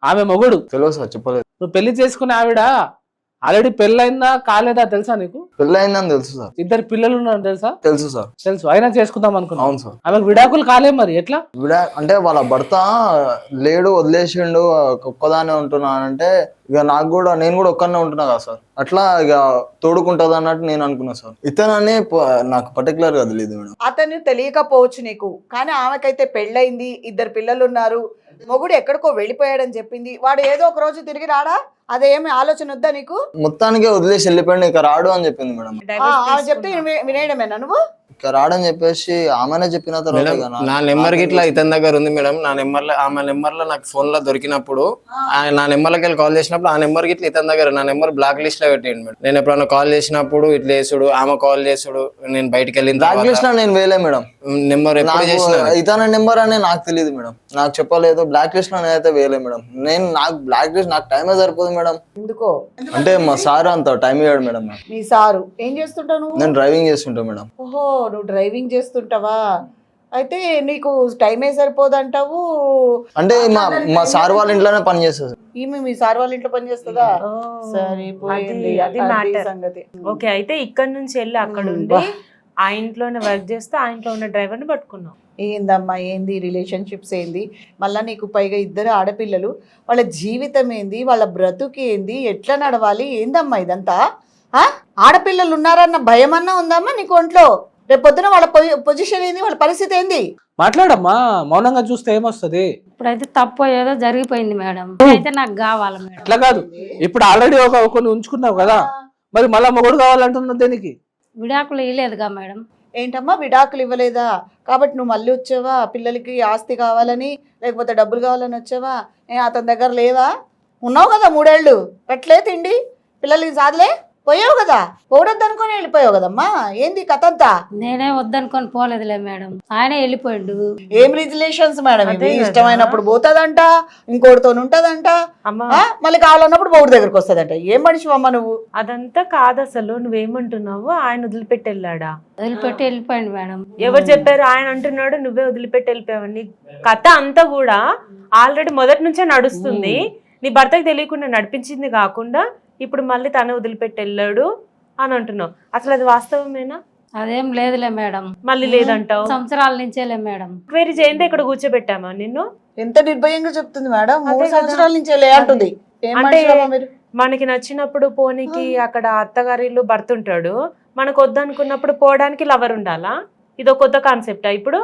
ఆమె మొగుడు. తెలియదు సార్, చెప్పలేదు. నువ్వు పెళ్లి చేసుకునే ఆవిడ ఆల్రెడీ పెళ్ళైందా కాలేదా తెలుసా నీకు? పెళ్ళయిందని తెలుసు సార్. 2 పిల్లలు ఉన్నారు తెలుసా? తెలుసు సార్. తెలుసు, అయినా చేసుకుందాం అనుకున్నావు. అవును సార్. ఆమెకు విడాకులు కాలే, మరి ఎట్లా? అంటే వాళ్ళ భర్త లేడు, వదిలేసిండు, ఒక్కదానే ఉంటున్నానంటే ఇక నాకు కూడా, నేను కూడా ఒక్కనే ఉంటున్నా కదా సార్, అట్లా ఇక తోడుకుంటది అన్నట్టు నేను అనుకున్నా సార్. ఇతనని నాకు పర్టికులర్ గా తెలియదు మేడం. అతను తెలియకపోవచ్చు నీకు, కానీ ఆమెకైతే పెళ్ళయింది, 2 పిల్లలు ఉన్నారు, మొగుడు ఎక్కడికో వెళ్ళిపోయాడని చెప్పింది. వాడు ఏదో ఒక రోజు తిరిగి రాడా? అదేమి ఆలోచన వద్దా నీకు? మొత్తానికి వదిలేసి వెళ్ళిపోయాడు, ఇక రాడు అని చెప్పింది మేడం. ఆమె చెప్తే వినేయడమేనా నువ్వు? ఇక రాడని చెప్పేసి ఆమెనే చెప్పిన తర్వాత నా నెంబర్ గిట్లా ఇతని దగ్గర ఉంది మేడం. నా నెంబర్లో, ఆమె నెంబర్లో నాకు ఫోన్ లో దొరికినప్పుడు నా నెంబర్లోకి వెళ్ళి కాల్ చేసినప్పుడు ఆ నెంబర్ గిట్లా ఇతని దగ్గర, నా నెంబర్ బ్లాక్ లిస్ట్ లో పెట్టిండు మేడం. నేను ఎప్పుడన్నా కాల్ చేసినప్పుడు ఇట్లా వేసుడు, ఆమె కాల్ చేసుడు, నేను బయటకు వెళ్ళిన బ్లాక్ లిస్ట్ లో నేను వేయలే మేడం. నెంబర్ ఎప్పుడు చేసిన ఇతని నెంబర్ అని నాకు తెలియదు మేడం, నాకు చెప్పలేదు. బ్లాక్ లిస్ట్ లో నేనైతే వేయలే మేడం. నాకు బ్లాక్ లిస్ట్, నాకు టైమే సరిపోదు మేడం. ఎందుకో అంటే మా సార్ అంత టైం ఇవ్వడు మేడం. మీ సారు ఏం చేస్తుంటావు నువ్వు? నేను డ్రైవింగ్ చేస్తుంటా మేడం. ఓహో, నువ్వు డ్రైవింగ్ చేస్తుంటావా? అయితే నీకు టైమే సరిపోదంటావు. అంటే మా సార్ వాళ్ళ ఇంట్లోనే పని చేస్తుంది. ఈమె మీ సార్ వాళ్ళ ఇంట్లో పని చేస్తుందా? సరిపోయింది, అది మ్యాటర్. సంగతి. ఓకే, అయితే ఇక్కడ నుంచి వెళ్ళి అక్కడ ఉండి ఆ ఇంట్లోనే వర్క్ చేస్తూ ఆ ఇంట్లో ఉన్న డ్రైవర్ ని పట్టుకున్నావు. ఏందమ్మా, ఏంది రిలేషన్షిప్స్ ఏంది? మళ్ళీ నీకు పైగా 2 ఆడపిల్లలు, వాళ్ళ జీవితం ఏంది, వాళ్ళ బ్రతుకు ఏంది, ఎట్లా నడవాలి, ఏందమ్మా ఇదంతా? ఆడపిల్లలు ఉన్నారన్న భయమన్నా ఉందమ్మా నీకు ఒంట్లో? రేపు పొద్దున వాళ్ళ పొజిషన్ ఏంది, వాళ్ళ పరిస్థితి ఏంది? మాట్లాడమ్మా, మౌనంగా చూస్తే ఏమొస్తుంది? ఇప్పుడైతే తప్పు ఏదో జరిగిపోయింది మేడం, అయితే నాకు కావాలి మేడం. అట్లా కాదు, ఇప్పుడు ఆల్రెడీ కొన్ని ఉంచుకున్నావు కదా, మరి మళ్ళా మొగుడు కావాలంటున్నావు దేనికి? విడాకులు ఇవ్వలేదుగా మేడం. ఏంటమ్మా విడాకులు ఇవ్వలేదా కాబట్టి నువ్వు మళ్ళీ వచ్చావా? పిల్లలకి ఆస్తి కావాలని, లేకపోతే డబ్బులు కావాలని వచ్చావా? అతని దగ్గర లేవా? ఉన్నావు కదా 3 ఏళ్ళు, పెట్టలే తిండి, పిల్లలకి సాధలే, పోయావు కదా, పోవద్దనుకొని వెళ్ళిపోయావు కదమ్మా. ఏంది కథ అంతా? నేనే వద్దనుకొని పోలేదులే మేడం, ఆయనే వెళ్ళిపోయాడు. ఏం రిలేషన్స్ మేడం ఇవి? ఇష్టమైనప్పుడు పోతుందంట, ఇంకోటితో ఉంటదంట, మళ్ళీ కావాలన్నప్పుడు బౌడి దగ్గరకు వస్తుందంట. ఏం మనిషి అమ్మ నువ్వు? అదంతా కాదు అసలు. నువ్వేమంటున్నావు? ఆయన వదిలిపెట్టి వెళ్ళాడా? వదిలిపెట్టి వెళ్ళిపోయాడు మేడం. ఎవరు చెప్పారు? ఆయన అంటున్నాడు నువ్వే వదిలిపెట్టి వెళ్ళిపోయావని. కథ అంతా కూడా ఆల్రెడీ మొదటి నుంచే నడుస్తుంది. నీ భర్తకి తెలియకుండా నడిపించింది కాకుండా ఇప్పుడు మళ్ళీ తను వదిలిపెట్టి వెళ్ళాడు అని అంటున్నావు. అసలు అది వాస్తవమేనా? అదేం లేదులే మేడం. మళ్ళీ లేదంటావు? సంవత్సరాల నుంచేలే మేడం. క్వైరీ చేయండి, ఇక్కడ కూర్చోబెట్టామా నిన్ను? ఎంత నిర్భయంగా చెప్తుంది మేడం. 3 సంవత్సరాల నుంచే లే అంటుంది. అంటే మనకి నచ్చినప్పుడు పోనీకి అక్కడ అత్తగారిలో భర్త ఉంటాడు, మనకు వద్దనుకున్నప్పుడు పోవడానికి లవర్ ఉండాలా? ఇదో కొత్త కాన్సెప్టా ఇప్పుడు?